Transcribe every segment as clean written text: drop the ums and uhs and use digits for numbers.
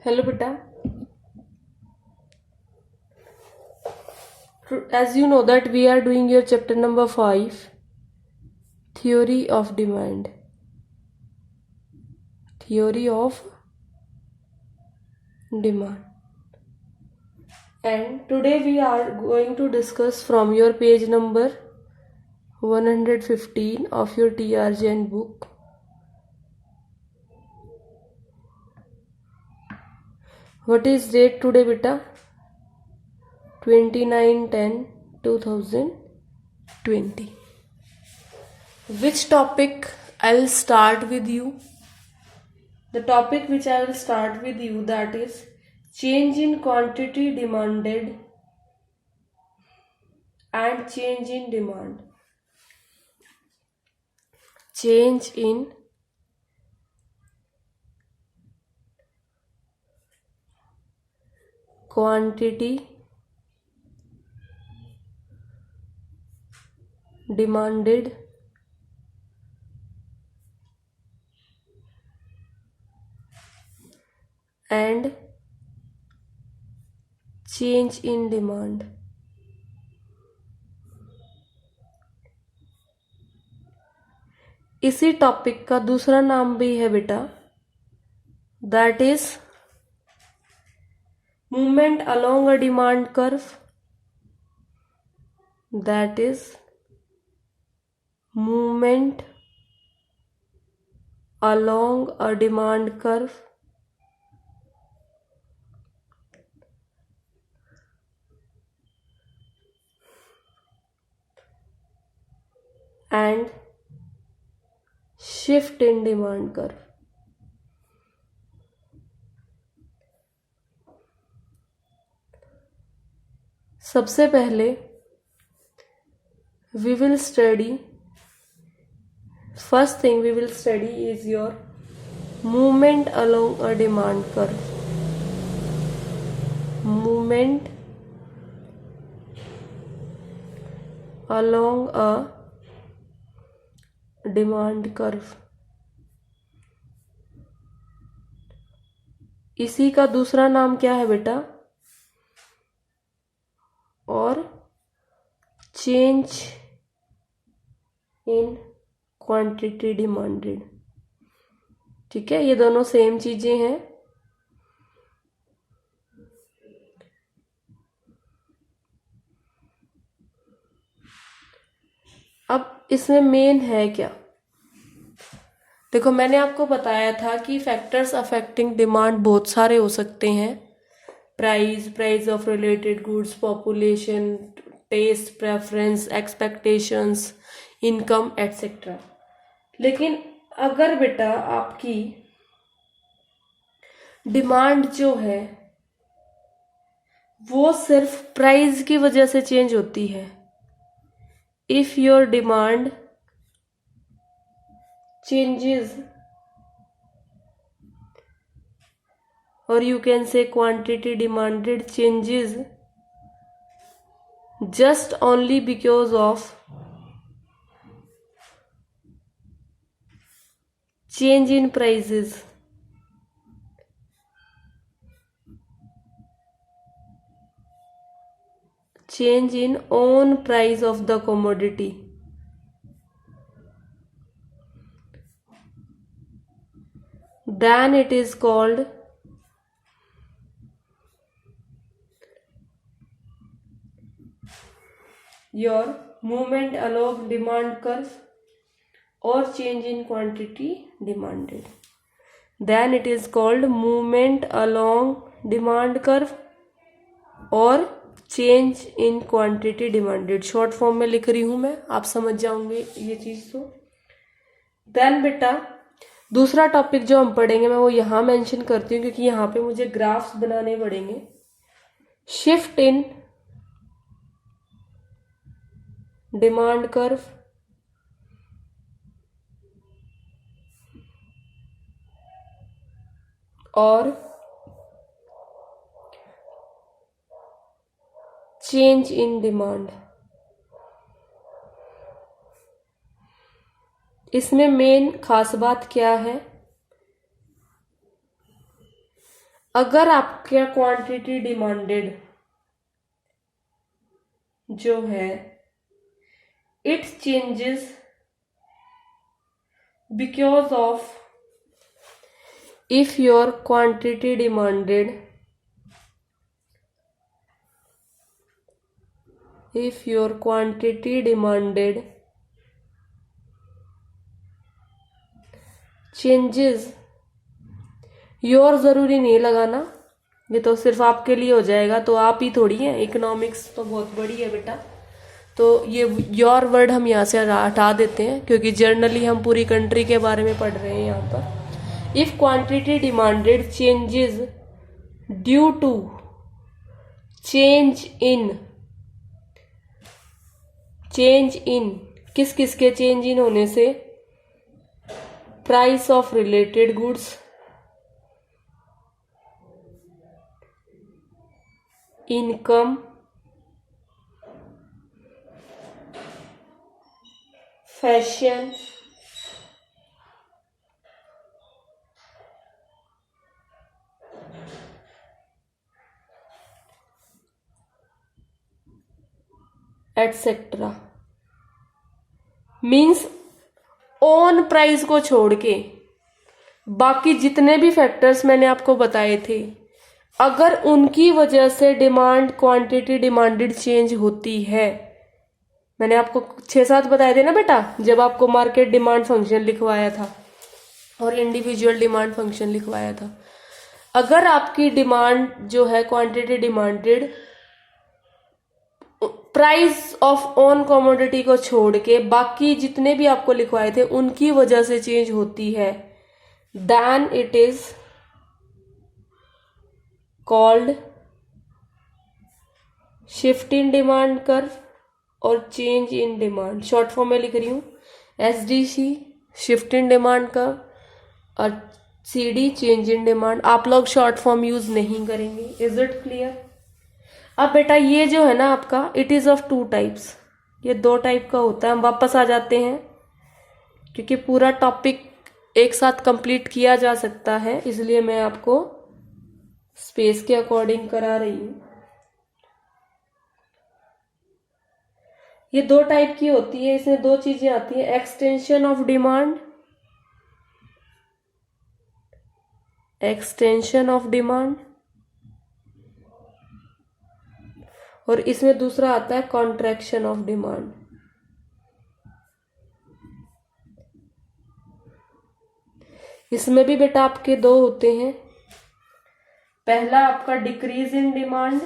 Hello बेटा. As you know that we are doing your chapter number 5, theory of demand. Theory of demand. And today we are going to discuss from your page number 115 of your TRGN book. What is date today beta? 29/10/2020. Which topic I'll start with you? The topic which I will start with you, that is change in quantity demanded and change in demand. Change in quantity demanded and change in demand. इसी topic का दूसरा नाम भी है बेटा, that is movement along a demand curve. That is movement along a demand curve and shift in demand curve. सबसे पहले we will study, first thing we will study is your movement along a demand curve. Movement along a demand curve. इसी का दूसरा नाम क्या है बेटा? और चेंज इन क्वांटिटी डिमांडेड. ठीक है, ये दोनों सेम चीजें हैं. अब इसमें मेन है क्या? देखो, मैंने आपको बताया था कि फैक्टर्स अफेक्टिंग डिमांड बहुत सारे हो सकते हैं. Price of related goods, population, test, preference, expectations, income etcetera. लेकिन अगर बेटा आपकी डिमांड जो है वो सिर्फ प्राइस की वजह से चेंज होती है, if your demand changes, or you can say quantity demanded changes just only because of change in prices, change in own price of the commodity, then it is called your movement along demand curve or change in quantity demanded. Then it is called movement along demand curve or change in quantity demanded. Short form में लिख रही हूं मैं, आप समझ जाओगे ये चीज. तो देन बेटा दूसरा टॉपिक जो हम पढ़ेंगे मैं वो यहां मेंशन करती हूँ क्योंकि यहाँ पे मुझे ग्राफ्स बनाने पड़ेंगे. शिफ्ट इन डिमांड कर्व और चेंज इन डिमांड. इसमें मेन खास बात क्या है? अगर आपका क्वांटिटी डिमांडेड जो है it changes because of if your quantity demanded changes your जरूरी नहीं लगाना, ये तो सिर्फ आपके लिए हो जाएगा, तो आप ही थोड़ी है, इकोनॉमिक्स तो बहुत बड़ी है बेटा। तो ये योर वर्ड हम यहाँ से हटा देते हैं क्योंकि जर्नली हम पूरी कंट्री के बारे में पढ़ रहे हैं यहाँ पर। If quantity demanded changes due to change in किस किस के चेंज इन होने से? Price of related goods, income, fashion, etcetera. Means on price को छोड़ के बाकी जितने भी फैक्टर्स मैंने आपको बताए थे, अगर उनकी वजह से डिमांड क्वांटिटी डिमांडेड चेंज होती है, मैंने आपको 6-7 बताए थे ना बेटा जब आपको मार्केट डिमांड फंक्शन लिखवाया था और इंडिविजुअल डिमांड फंक्शन लिखवाया था। अगर आपकी डिमांड जो है quantity demanded price of on commodity को छोड़ के बाकी जितने भी आपको लिखवाए थे उनकी वजह से चेंज होती है, then it is called shift in demand curve और change in demand. Short form में लिख रही हूं SDC shift in demand curve और CD चेंज इन डिमांड। आप लोग शॉर्ट फॉर्म यूज नहीं करेंगे। Is it clear? अब बेटा ये जो है ना आपका इट इज ऑफ 2 टाइप्स, ये 2 टाइप का होता है। हम वापस आ जाते हैं क्योंकि पूरा टॉपिक एक साथ कंप्लीट किया जा सकता है, इसलिए मैं आपको स्पेस के अकॉर्डिंग करा रही हूं। ये 2 टाइप की होती है, इसमें 2 चीजें आती है, एक्सटेंशन ऑफ डिमांड और इसमें दूसरा आता है कॉन्ट्रैक्शन ऑफ डिमांड। इसमें भी बेटा आपके 2 होते हैं। पहला आपका डिक्रीज इन डिमांड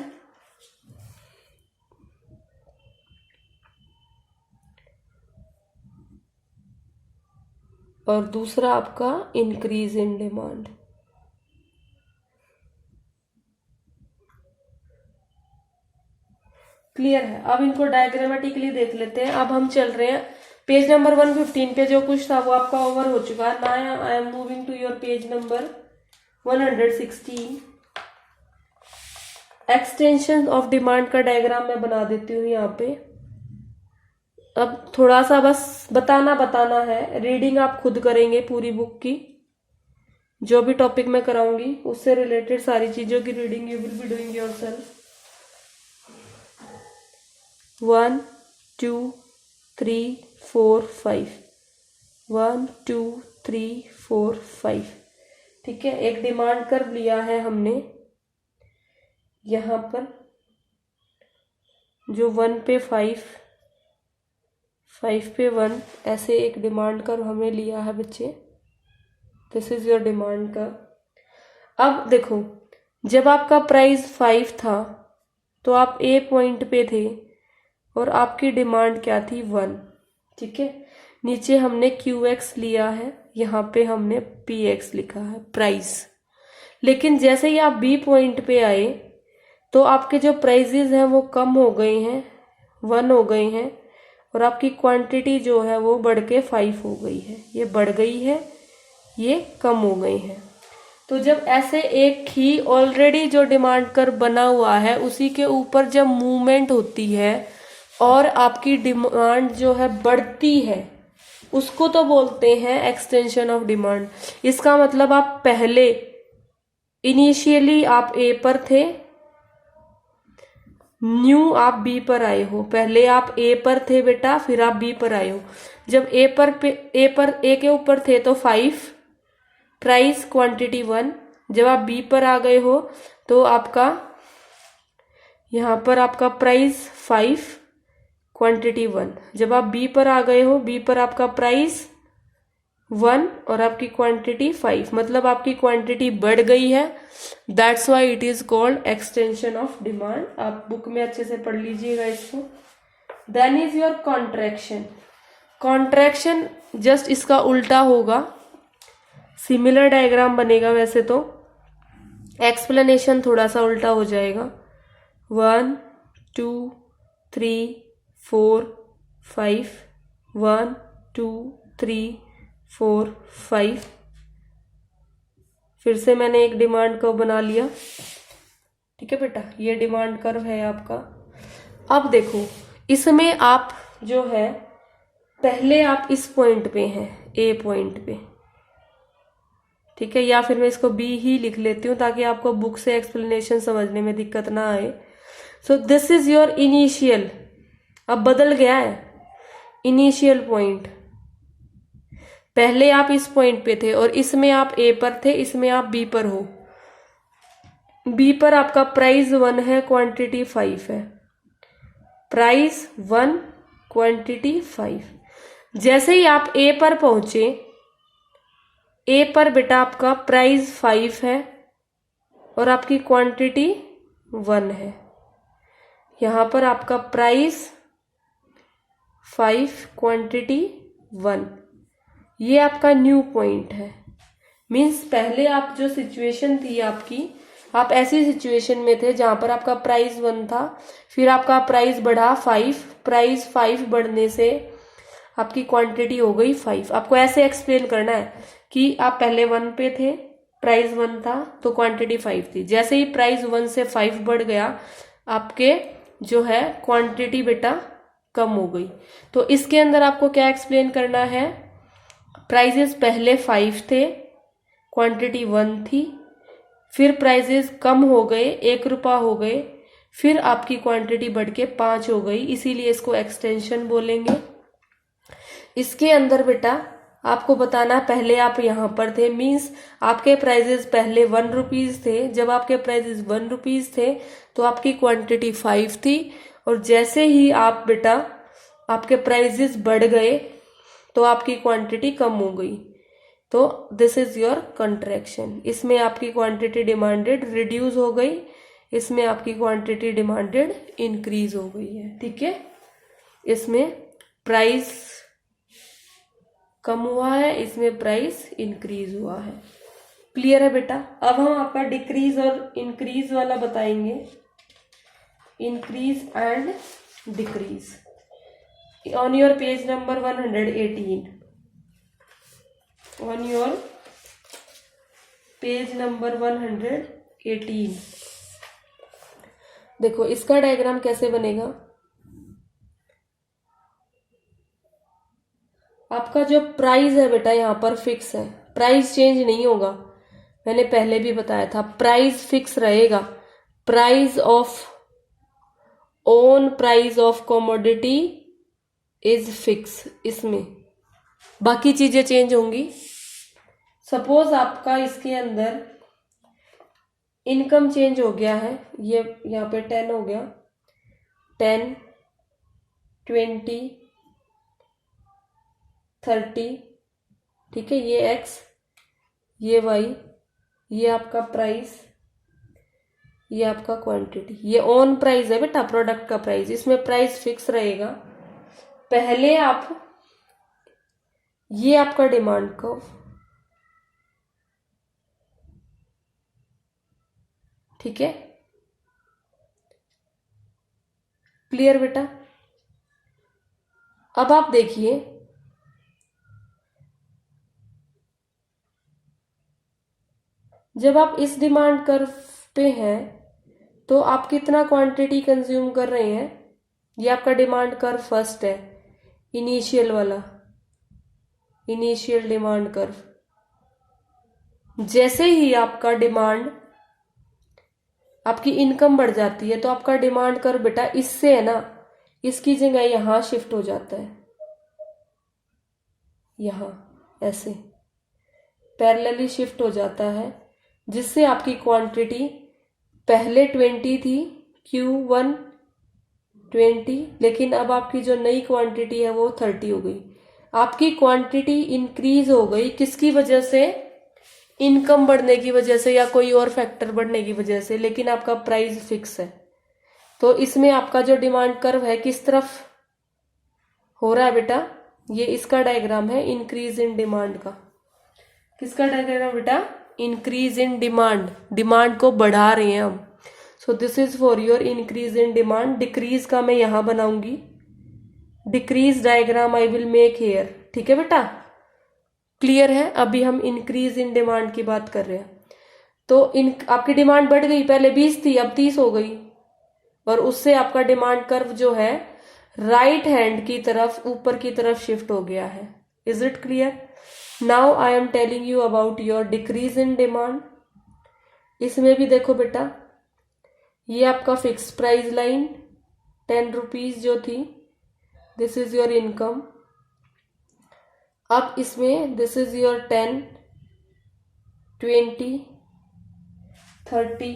और दूसरा आपका इंक्रीज इन डिमांड। क्लियर है? अब इनको डायग्रामेटिकली देख लेते हैं। अब हम चल रहे हैं पेज नंबर 115 पे। जो कुछ था वो आपका ओवर हो चुका है। Now I am moving to your page number 116। Extension of demand का डायग्राम मैं बना देती हूँ यहाँ पे। अब थोड़ा सा बस बताना है, रीडिंग आप खुद करेंगे पूरी बुक की। जो भी टॉपिक मैं कराऊंगी उससे रिलेटेड सारी चीजों की reading you will be doing yourself. 1 2 3 4 5 1 2 3 4 5। ठीक है, एक डिमांड कर्व लिया है हमने यहाँ पर, जो 1 पे 5 पे 1, ऐसे एक डिमांड कर्व हमें लिया है बच्चे। This is your demand curve. अब देखो, जब आपका प्राइस 5 था तो आप A पॉइंट पे थे और आपकी डिमांड क्या थी? 1। ठीक है, नीचे हमने QX लिया है, यहाँ पे हमने PX लिखा है, प्राइस। लेकिन जैसे ही आप B पॉइंट पे आए तो आपके जो प्राइजेस हैं वो कम हो गए हैं, 1 हो गए हैं, और आपकी क्वांटिटी जो है वो बढ़ के 5 हो गई है। ये बढ़ गई है, ये कम हो गई है। तो जब ऐसे एक ही ऑलरेडी जो डिमांड कर्व बना हुआ है उसी के ऊपर जब मूवमेंट होती है और आपकी डिमांड जो है बढ़ती है, उसको तो बोलते हैं एक्सटेंशन ऑफ डिमांड। इसका मतलब आप पहले इनिशियली आप ए पर थे, न्यू आप बी पर आए हो। पहले आप ए पर थे बेटा, फिर आप बी पर आए हो। जब ए के ऊपर थे तो 5, प्राइस क्वांटिटी 1। जब आप बी पर आ गए हो तो आपका यहाँ पर आपका प्राइस 5, क्वांटिटी 1। जब आप बी पर आ गए हो, बी पर आपका प्राइस 1 और आपकी क्वांटिटी 5, मतलब आपकी क्वांटिटी बढ़ गई है। That's why it is called extension of demand. आप बुक में अच्छे से पढ़ लीजिएगा इसको। Then is your contraction. Contraction just इसका उल्टा होगा, सिमिलर डायग्राम बनेगा वैसे तो, एक्सप्लेनेशन थोड़ा सा उल्टा हो जाएगा। 1 2 3 4 5, 1 2 3 4 5। फिर से मैंने एक डिमांड कर्व बना लिया। ठीक है बेटा, ये डिमांड कर्व है आपका। अब देखो, इसमें आप जो है पहले आप इस पॉइंट पे हैं, ए पॉइंट पे। ठीक है, या फिर मैं इसको बी ही लिख लेती हूँ ताकि आपको बुक से एक्सप्लेनेशन समझने में दिक्कत ना आए। So this is your initial, अब बदल गया है इनिशियल पॉइंट। पहले आप इस पॉइंट पे थे और इसमें आप ए पर थे, इसमें आप बी पर हो। बी पर आपका प्राइस 1 है, क्वांटिटी 5 है। Price 1, quantity 5। जैसे ही आप ए पर पहुंचे, ए पर बेटा आपका प्राइस 5 है और आपकी क्वांटिटी 1 है। यहां पर आपका प्राइस 5, क्वांटिटी 1। ये आपका न्यू पॉइंट है। मीन्स पहले आप जो सिचुएशन थी आपकी, आप ऐसी सिचुएशन में थे जहां पर आपका प्राइस 1 था, फिर आपका प्राइस बढ़ा 5, प्राइस 5 बढ़ने से आपकी क्वांटिटी हो गई 5। आपको ऐसे एक्सप्लेन करना है कि आप पहले 1 पे थे, प्राइस 1 था तो क्वांटिटी 5 थी। जैसे ही प्राइस 1 से 5 बढ़ गया, आपके जो है क्वांटिटी बेटा कम हो गई। तो इसके अंदर आपको क्या एक्सप्लेन करना है, प्राइजेस पहले 5 थे, क्वांटिटी 1 थी, फिर प्राइजेस कम हो गए, 1 रुपया हो गए, फिर आपकी क्वांटिटी बढ़ के 5 हो गई, इसीलिए इसको एक्सटेंशन बोलेंगे। इसके अंदर बेटा आपको बताना, पहले आप यहाँ पर थे, मीन्स आपके प्राइजेस पहले 1 रुपीज थे। जब आपके प्राइजेस 1 रुपीज थे तो आपकी क्वांटिटी 5 थी, और जैसे ही आप बेटा आपके प्राइजेस बढ़ गए तो आपकी क्वांटिटी कम हो गई। तो दिस इज योर कंट्रैक्शन। इसमें आपकी क्वांटिटी डिमांडेड रिड्यूस हो गई, इसमें आपकी क्वांटिटी डिमांडेड इंक्रीज हो गई है। ठीक है, इसमें प्राइस कम हुआ है, इसमें प्राइस इंक्रीज हुआ है। क्लियर है बेटा। अब हम आपका डिक्रीज और इंक्रीज वाला बताएंगे, increase and decrease. On your page number 118, on your page number 118 देखो इसका डायग्राम कैसे बनेगा। आपका जो प्राइस है बेटा यहाँ पर फिक्स है, प्राइस चेंज नहीं होगा। मैंने पहले भी बताया था प्राइस फिक्स रहेगा। Price of own price of commodity is fix, इसमें बाकी चीजें चेंज होंगी। सपोज आपका इसके अंदर इनकम चेंज हो गया है, ये यहाँ पे 10 हो गया, 10 20 30, ठीक है, ये x, ये y, ये आपका प्राइस, ये आपका क्वांटिटी, ये ऑन प्राइस है बेटा, प्रोडक्ट का प्राइस, इसमें प्राइस फिक्स रहेगा। पहले आप, ये आपका डिमांड कर्व, ठीक है, क्लियर बेटा। अब आप देखिए, जब आप इस डिमांड कर्व पे हैं तो आप कितना क्वांटिटी कंज्यूम कर रहे हैं, ये आपका डिमांड कर्व फर्स्ट है, इनिशियल वाला, इनिशियल डिमांड कर्व। जैसे ही आपका डिमांड आपकी इनकम बढ़ जाती है, तो आपका डिमांड कर्व बेटा इससे है ना, इसकी जगह यहां शिफ्ट हो जाता है, यहां ऐसे पैरेलली शिफ्ट हो जाता है, जिससे आपकी क्वांटिटी पहले 20 थी, Q1 20, लेकिन अब आपकी जो नई क्वांटिटी है वो 30 हो गई। आपकी क्वांटिटी इंक्रीज हो गई किसकी वजह से? इनकम बढ़ने की वजह से या कोई और फैक्टर बढ़ने की वजह से, लेकिन आपका प्राइस फिक्स है। तो इसमें आपका जो डिमांड कर्व है किस तरफ हो रहा है बेटा? ये इसका डायग्राम है इंक्रीज इन डिमांड का। किसका डायग्राम बेटा? इंक्रीज इन डिमांड, डिमांड को बढ़ा रहे हैं हम। So this is for your increase in demand. Decrease का मैं यहां बनाऊंगी, decrease diagram I will make here. ठीक है बेटा, क्लियर है? अभी हम इंक्रीज इन डिमांड की बात कर रहे हैं। तो आपकी डिमांड बढ़ गई, पहले 20 थी अब 30 हो गई, और उससे आपका डिमांड कर्व जो है राइट हैंड की तरफ, ऊपर की तरफ शिफ्ट हो गया है। Is it clear? Now I am telling you about your decrease in demand. इसमें भी देखो बेटा, ये आपका फिक्स प्राइस लाइन 10 रुपीज जो थी, दिस इज योर इनकम। अब इसमें दिस इज योर 10, 20, 30।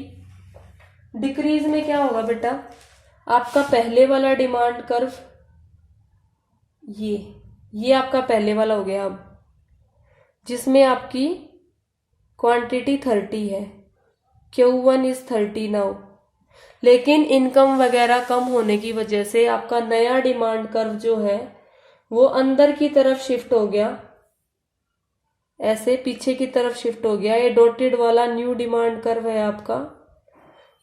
डिक्रीज में क्या होगा बेटा? आपका पहले वाला डिमांड कर्व ये आपका पहले वाला हो गया, अब जिसमें आपकी क्वांटिटी 30 है, Q1 इज 30 नाउ, लेकिन इनकम वगैरह कम होने की वजह से आपका नया डिमांड कर्व जो है वो अंदर की तरफ शिफ्ट हो गया, ऐसे पीछे की तरफ शिफ्ट हो गया। ये डॉटेड वाला न्यू डिमांड कर्व है आपका।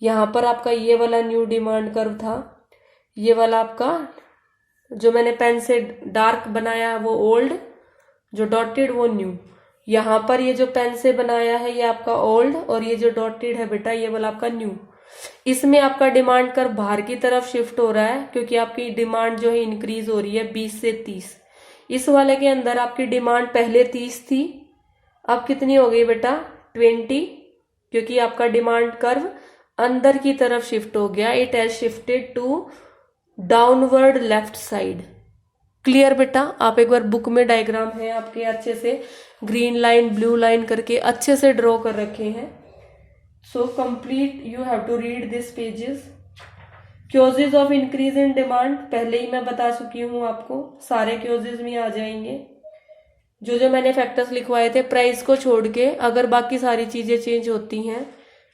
यहां पर आपका ये वाला न्यू डिमांड कर्व था, ये वाला आपका जो मैंने पेन से डार्क बनाया वो ओल्ड, जो डॉटेड वो न्यू। यहां पर ये जो पेन से बनाया है ये आपका ओल्ड, और ये जो डॉटेड है बेटा ये वाला आपका न्यू। इसमें आपका डिमांड कर्व बाहर की तरफ शिफ्ट हो रहा है, क्योंकि आपकी डिमांड जो है इंक्रीज हो रही है 20 से 30। इस वाले के अंदर आपकी डिमांड पहले 30 थी, अब कितनी हो गई बेटा? 20, क्योंकि आपका डिमांड कर्व अंदर की तरफ शिफ्ट हो गया। It has shifted to downward left side. Clear बेटा? आप एक बार बुक में डायग्राम है आपके अच्छे से ग्रीन लाइन ब्लू लाइन करके अच्छे से ड्रॉ कर रखे हैं। So complete you have to read this pages. Causes of increase in demand पहले ही मैं बता चुकी हूं आपको, सारे क्योजेज में आ जाएंगे। जो जो मैंने फैक्टर्स लिखवाए थे प्राइस को छोड़ के, अगर बाकी सारी चीजें चेंज होती हैं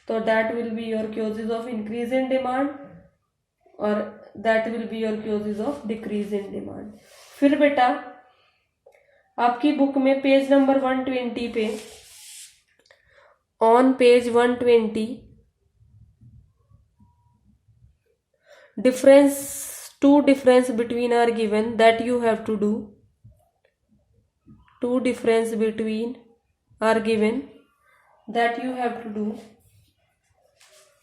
तो that will be your causes of increase in demand, और that will be your causes of decrease in demand. फिर बेटा आपकी बुक में पेज नंबर 120 पे, on page 120, two difference between are given that you have to do. Two difference between are given that you have to do,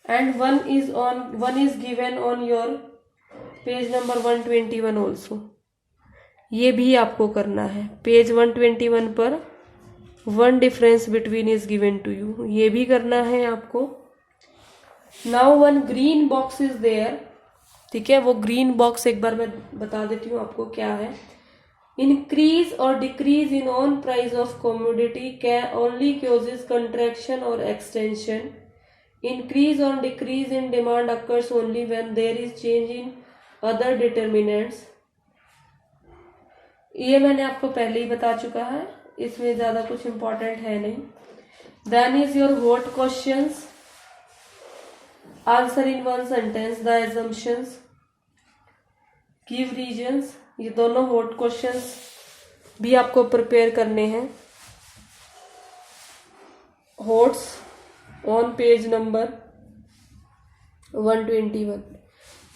and one is given on your page number 121 also. ये भी आपको करना है। Page 121 पर one difference between is given to you, ये भी करना है आपको। Now one green box is there. ठीक है, वो ग्रीन बॉक्स एक बार मैं बता देती हूँ आपको क्या है। इंक्रीज और decrease in on price of commodity can only causes contraction और एक्सटेंशन। इंक्रीज और decrease in demand occurs only when there is change in other determinants. ये मैंने आपको पहले ही बता चुका है, इसमें ज्यादा कुछ इंपॉर्टेंट है नहीं। Then is your what questions, answer in one sentence the assumptions, give reasons. ये दोनों व्हाट क्वेश्चंस भी आपको प्रिपेयर करने हैं। व्हाट्स ऑन पेज नंबर 121,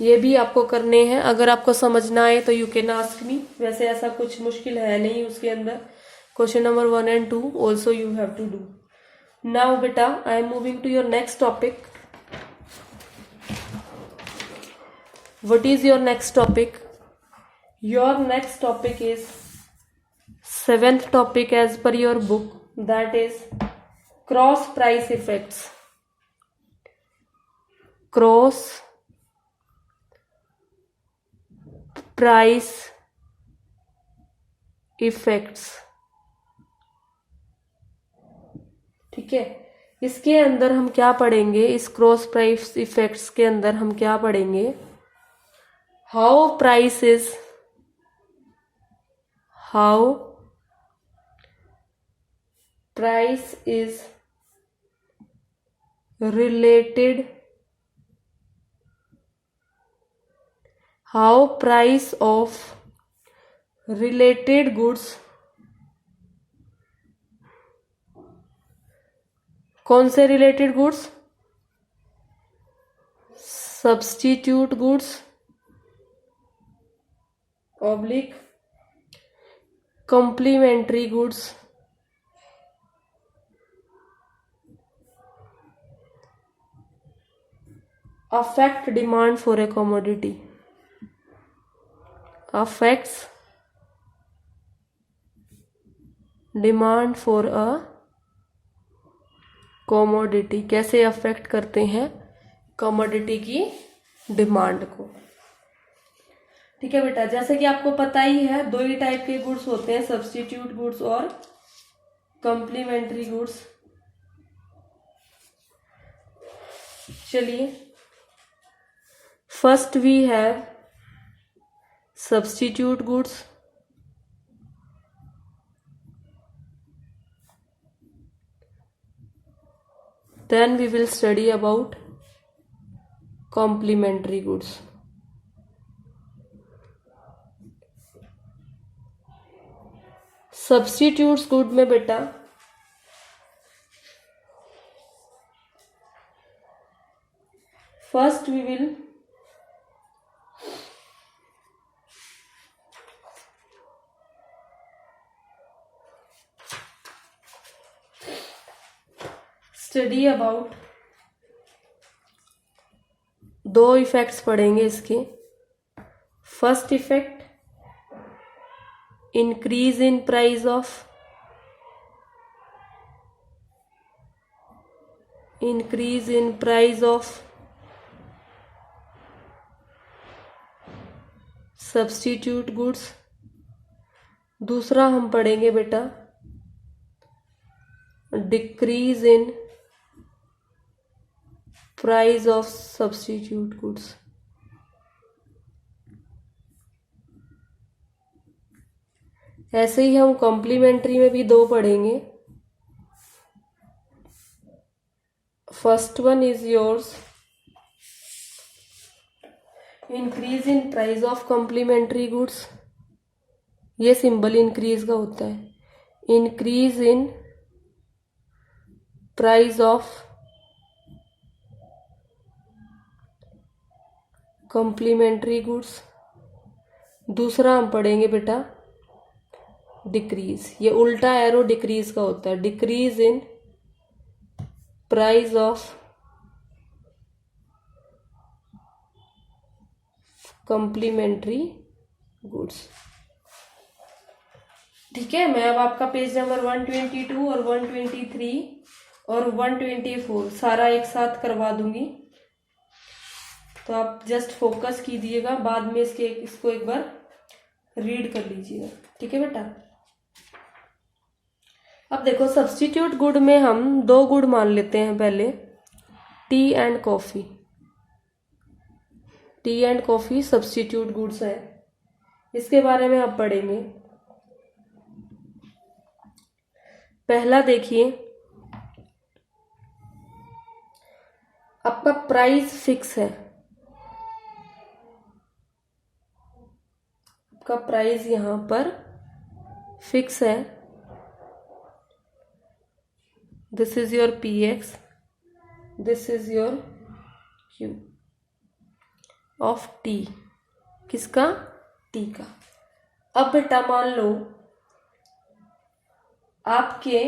ये भी आपको करने हैं। अगर आपको समझ ना आए तो यू कैन आस्क मी, वैसे ऐसा कुछ मुश्किल है नहीं उसके अंदर। Question number 1 and 2 also you have to do. Now बेटा I am moving to your next topic. What is your next topic? Your next topic is 7th topic as per your book, that is cross price effects. Cross price effects. ठीक है, इसके अंदर हम क्या पढ़ेंगे, इस cross price effects के अंदर हम क्या पढ़ेंगे, how price is related, how price of related goods, कौन से related goods, substitute goods oblique complementary goods affect demand for a commodity, affects demand for a commodity, कैसे अफेक्ट करते हैं कमोडिटी की डिमांड को। ठीक है बेटा, जैसे कि आपको पता ही है दो ही टाइप के गुड्स होते हैं, सब्स्टिट्यूट गुड्स और कॉम्प्लीमेंट्री गुड्स। चलिए, first we have substitute goods, then we will study about complementary goods. Substitutes good में बेटा first we will study about, दो इफेक्ट्स पढ़ेंगे इसके। First effect, increase in price of substitute goods. दूसरा हम पढ़ेंगे बेटा decrease in price of substitute goods. ऐसे ही हम कॉम्प्लीमेंट्री में भी दो पढ़ेंगे। First one is yours, increase in price of complementary goods. ये सिंबल इंक्रीज का होता है, increase in price of complementary goods. दूसरा हम पढ़ेंगे बेटा डिक्रीज, ये उल्टा एरो डिक्रीज का होता है, decrease in price of complementary goods. ठीक है, मैं अब आपका पेज नंबर 122 और 123 और 124 सारा एक साथ करवा दूंगी, तो आप जस्ट फोकस कीजिएगा, बाद में इसको एक बार रीड कर लीजिएगा। ठीक है बेटा, अब देखो सब्स्टिट्यूट गुड में हम दो गुड मान लेते हैं। पहले T and coffee, T and coffee substitute goods है, इसके बारे में आप पढ़ेंगे। पहला देखिए, आपका प्राइस फिक्स है, आपका प्राइस यहां पर फिक्स है। This is your px, this is your Q of T, किसका, टी का। अब बेटा मान लो आपके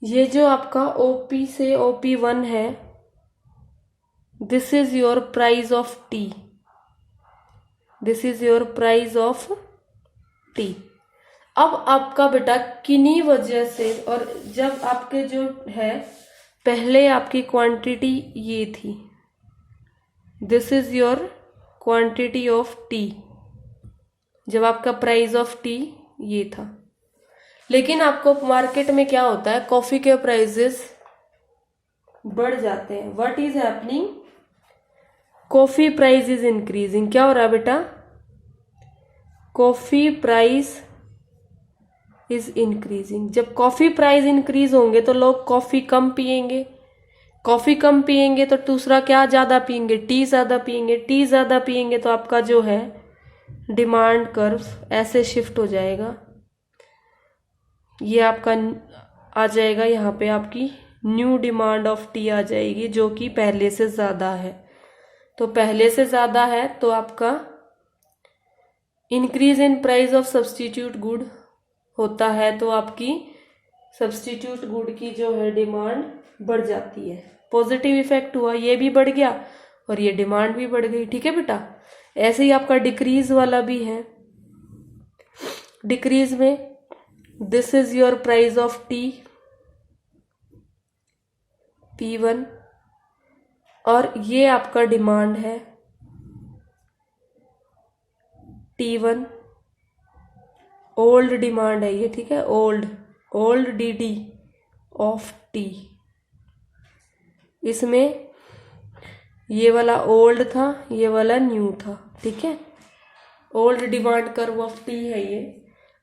ये जो आपका ओपी से OP1 है, this is your price of T. This is your price of T. अब आपका बेटा किन्हीं वजह से, और जब आपके जो है पहले आपकी क्वांटिटी ये थी, this is your quantity of T, जब आपका प्राइस ऑफ टी ये था। लेकिन आपको मार्केट में क्या होता है, कॉफी के प्राइसेस बढ़ जाते हैं। What is happening, coffee price is increasing. क्या हो रहा है बेटा, कॉफी प्राइस इज इंक्रीजिंग। जब कॉफी प्राइस इंक्रीज होंगे तो लोग कॉफी कम पिएंगे, कॉफी कम पिएंगे तो दूसरा क्या ज्यादा पिएंगे, टी ज्यादा पिएंगे, टी ज्यादा पिएंगे तो आपका जो है डिमांड कर्व ऐसे शिफ्ट हो जाएगा। ये आपका आ जाएगा, यहाँ पे आपकी न्यू डिमांड ऑफ टी आ जाएगी जो कि पहले से ज्यादा है। तो पहले से ज्यादा है तो आपका increase in price of substitute good होता है, तो आपकी सब्स्टिट्यूट गुड की जो है डिमांड बढ़ जाती है। पॉजिटिव इफेक्ट हुआ, ये भी बढ़ गया और ये डिमांड भी बढ़ गई। ठीक है बेटा, ऐसे ही आपका डिक्रीज वाला भी है। डिक्रीज में this is your price of T P1 और ये आपका डिमांड है T1, ओल्ड डिमांड है ये। ठीक है, ओल्ड DD ऑफ टी। इसमें ये वाला ओल्ड था, ये वाला न्यू था। ठीक है, old demand curve of T है ये।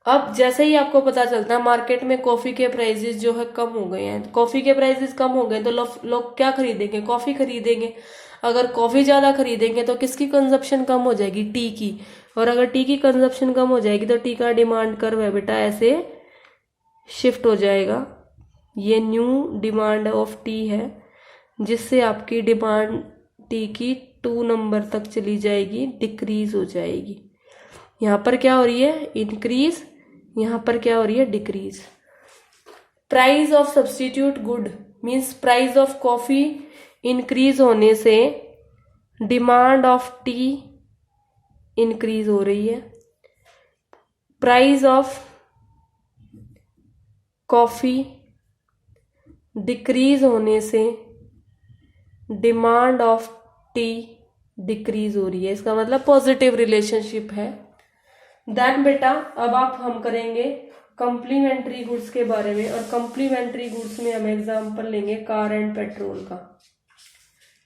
अब जैसे ही आपको पता चलता है मार्केट में कॉफी के प्राइसेस जो है कम हो गए हैं, कॉफी के प्राइसेस कम हो गए तो लोग क्या खरीदेंगे, कॉफी खरीदेंगे। अगर कॉफी ज्यादा खरीदेंगे तो किसकी कंजप्शन कम हो जाएगी, टी की। और अगर टी की कंजप्शन कम हो जाएगी तो टी का डिमांड कर्व है बेटा ऐसे शिफ्ट हो जाएगा। ये न्यू डिमांड ऑफ टी है जिससे आपकी डिमांड टी की 2 नंबर तक चली जाएगी, डिक्रीज हो जाएगी। यहाँ पर क्या हो रही है, इंक्रीज, यहाँ पर क्या हो रही है, decrease. Price of substitute good means price of coffee increase होने से डिमांड ऑफ टी इंक्रीज हो रही है। प्राइस ऑफ कॉफी डिक्रीज होने से डिमांड ऑफ टी डिक्रीज हो रही है। इसका मतलब पॉजिटिव रिलेशनशिप है। देन बेटा अब हम करेंगे कॉम्प्लीमेंट्री गुड्स के बारे में, और कॉम्प्लीमेंट्री गुड्स में हम एग्जांपल लेंगे कार एंड पेट्रोल का।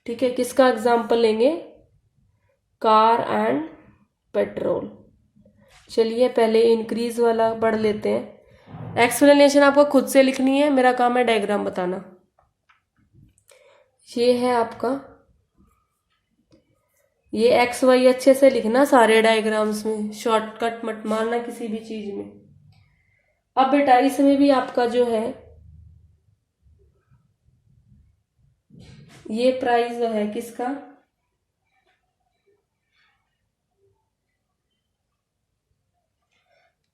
ठीक है, किसका एग्जांपल लेंगे, कार एंड पेट्रोल। चलिए पहले इंक्रीज वाला पढ़ लेते हैं। एक्सप्लेनेशन आपको खुद से लिखनी है, मेरा काम है डायग्राम बताना। ये है आपका, ये एक्स वाई अच्छे से लिखना सारे डायग्राम्स में, शॉर्टकट मत मारना किसी भी चीज में। अब बेटा इसमें भी आपका जो है ये प्राइस है किसका,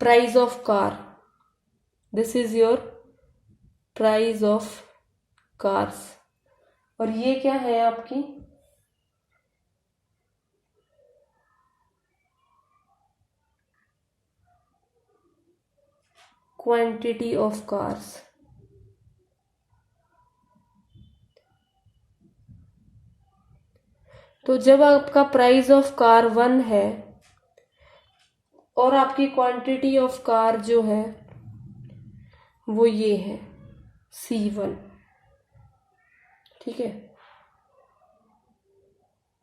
price of car. This is your price of cars. और ये क्या है आपकी क्वांटिटी ऑफ कार्स। तो जब आपका प्राइस ऑफ कार 1 है और आपकी क्वांटिटी ऑफ कार जो है वो ये है C1। ठीक है,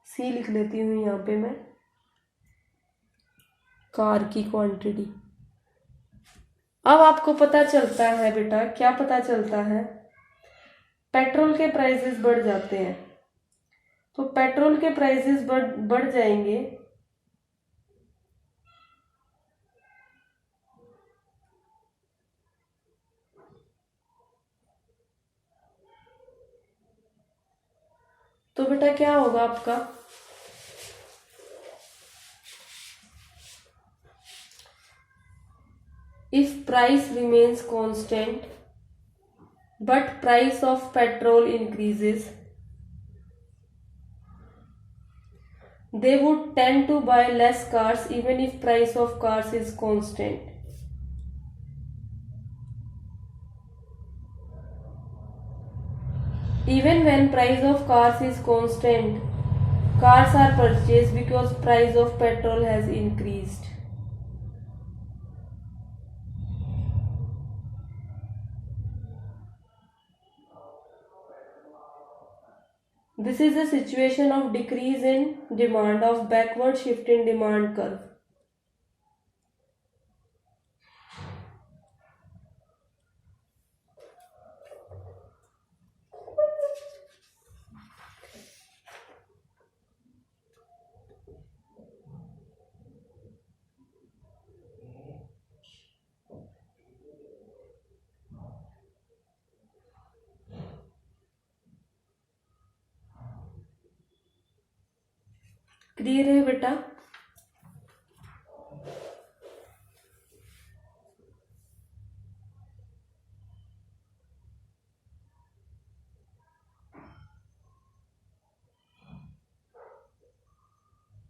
C लिख लेती हूं यहां पे मैं, कार की क्वांटिटी। अब आपको पता चलता है बेटा, क्या पता चलता है, पेट्रोल के प्राइसेस बढ़ जाते हैं। तो पेट्रोल के प्राइसेस बढ़ जाएंगे तो बेटा क्या होगा आपका, if price remains constant but price of petrol increases they would tend to buy less cars even if price of cars is constant. Even when price of cars is constant, cars are purchased because price of petrol has increased. This is a situation of decrease in demand, of backward shift in demand curve. Clear है बेटा?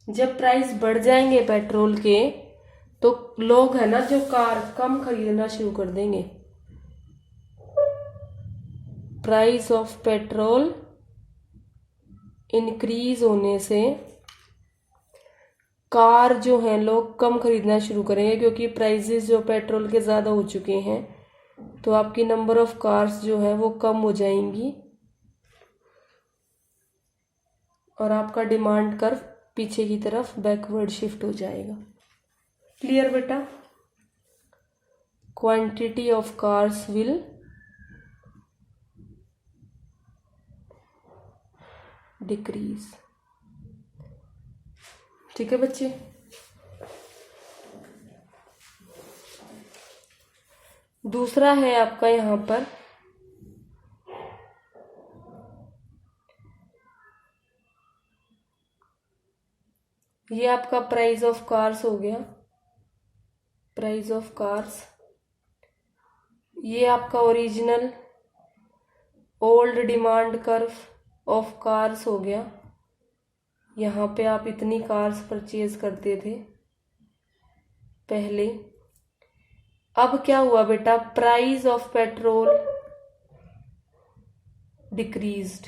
जब price बढ़ जाएंगे petrol के तो लोग है ना जो कार कम खरीदना शुरू कर देंगे. प्राइस ऑफ पेट्रोल इंक्रीज होने से कार जो है लोग कम खरीदना शुरू करेंगे, क्योंकि प्राइसेस जो पेट्रोल के ज़्यादा हो चुके हैं, तो आपकी नंबर ऑफ कार्स जो है वो कम हो जाएंगी और आपका डिमांड कर्व पीछे की तरफ बैकवर्ड शिफ्ट हो जाएगा. क्लियर बेटा? Quantity of cars will decrease. ठीक है बच्चे? दूसरा है आपका यहां पर ये आपका प्राइस ऑफ कार्स हो गया. प्राइस ऑफ कार्स, ये आपका original old demand curve of cars हो गया. यहाँ पे आप इतनी कार्स परचेज करते थे पहले. अब क्या हुआ बेटा? प्राइस ऑफ पेट्रोल डिक्रीज्ड,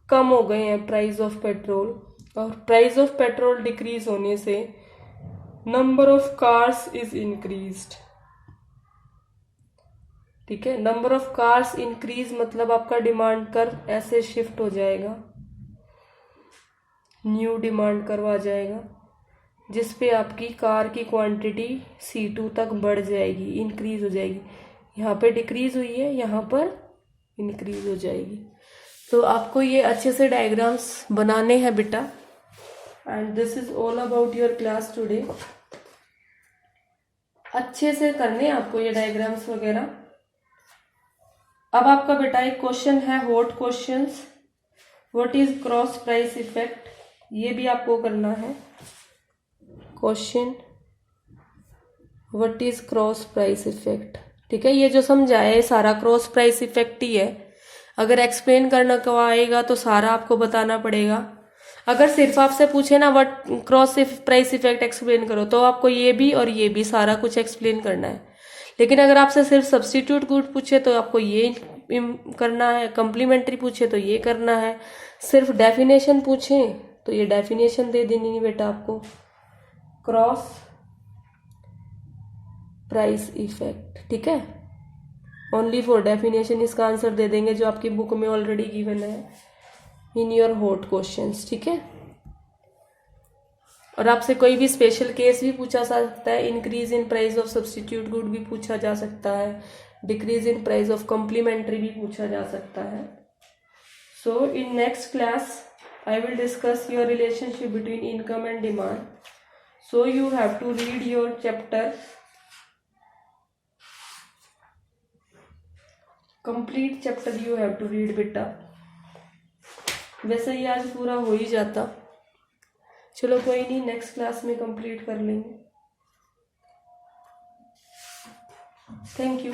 कम हो गए हैं प्राइस ऑफ पेट्रोल, और प्राइस ऑफ पेट्रोल डिक्रीज होने से number of cars is increased. ठीक है, नंबर ऑफ कार्स इंक्रीज मतलब आपका डिमांड कर्व ऐसे शिफ्ट हो जाएगा, न्यू डिमांड कर्व आ जाएगा, जिसपे आपकी कार की क्वांटिटी C2 तक बढ़ जाएगी, इंक्रीज हो जाएगी. यहाँ पे डिक्रीज हुई है, यहाँ पर इंक्रीज हो जाएगी. तो आपको ये अच्छे से डायग्राम्स बनाने हैं बेटा. And this is all about your class today. अच्छे से करने आपको ये डायग्राम्स वगैरह. अब आपका बेटा एक क्वेश्चन है, hot questions. What is cross price effect, ये भी आपको करना है. Question what is cross price effect. ठीक है, ये जो समझाया है सारा क्रॉस प्राइस इफेक्ट ही है. अगर एक्सप्लेन करना आएगा तो सारा आपको बताना पड़ेगा. अगर सिर्फ आपसे पूछे ना what cross price effect explain करो, तो आपको ये भी और ये भी सारा कुछ एक्सप्लेन करना है. लेकिन अगर आपसे सिर्फ सब्स्टिट्यूट गुड पूछे तो आपको ये करना है, कम्प्लीमेंट्री पूछे तो ये करना है, सिर्फ डेफिनेशन पूछे तो ये डेफिनेशन दे देनी है बेटा आपको. क्रॉस प्राइस इफेक्ट, ठीक है, ओनली फॉर डेफिनेशन इसका आंसर दे देंगे जो आपकी बुक में ऑलरेडी गिवन है इन योर हॉट क्वेश्चंस. ठीक है, और आपसे कोई भी स्पेशल केस भी पूछा जा सकता है. Increase in price of substitute good भी पूछा जा सकता है, decrease in price of complementary भी पूछा जा सकता है. So in next class I will discuss your relationship between income and demand. So you have to read your chapter, complete chapter you have to read बेटा. वैसे ही आज पूरा हो ही जाता. चलो कोई नहीं, नेक्स्ट क्लास में कंप्लीट कर लेंगे. Thank you.